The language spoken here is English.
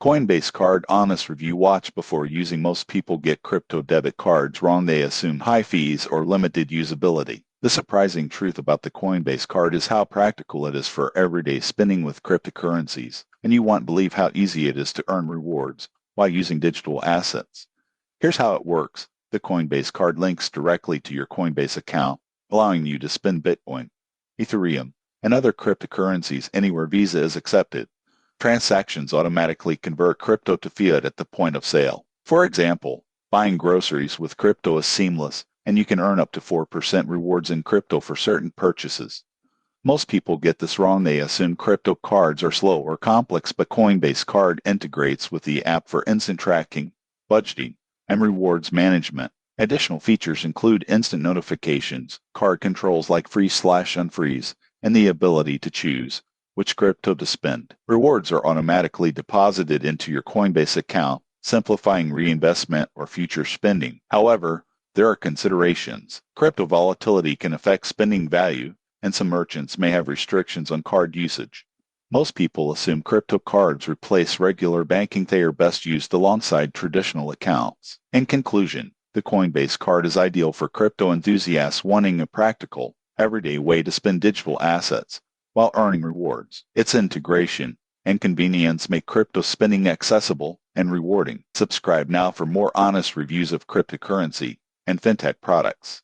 Coinbase Card Honest Review. Watch before using. Most people get crypto debit cards wrong. They assume high fees or limited usability. The surprising truth about the Coinbase Card is how practical it is for everyday spending with cryptocurrencies, and you won't believe how easy it is to earn rewards while using digital assets. Here's how it works. The Coinbase Card links directly to your Coinbase account, allowing you to spend Bitcoin, Ethereum, and other cryptocurrencies anywhere Visa is accepted. Transactions automatically convert crypto to fiat at the point of sale. For example, buying groceries with crypto is seamless, and you can earn up to 4% rewards in crypto for certain purchases. Most people get this wrong. They assume crypto cards are slow or complex, but Coinbase Card integrates with the app for instant tracking, budgeting, and rewards management. Additional features include instant notifications, card controls like freeze/unfreeze, and the ability to choose which crypto to spend. Rewards are automatically deposited into your Coinbase account, simplifying reinvestment or future spending. However, there are considerations. Crypto volatility can affect spending value, and some merchants may have restrictions on card usage. Most people assume crypto cards replace regular banking. They are best used alongside traditional accounts. In conclusion, the Coinbase Card is ideal for crypto enthusiasts wanting a practical, everyday way to spend digital assets while earning rewards. Its integration and convenience make crypto spending accessible and rewarding. Subscribe now for more honest reviews of cryptocurrency and fintech products.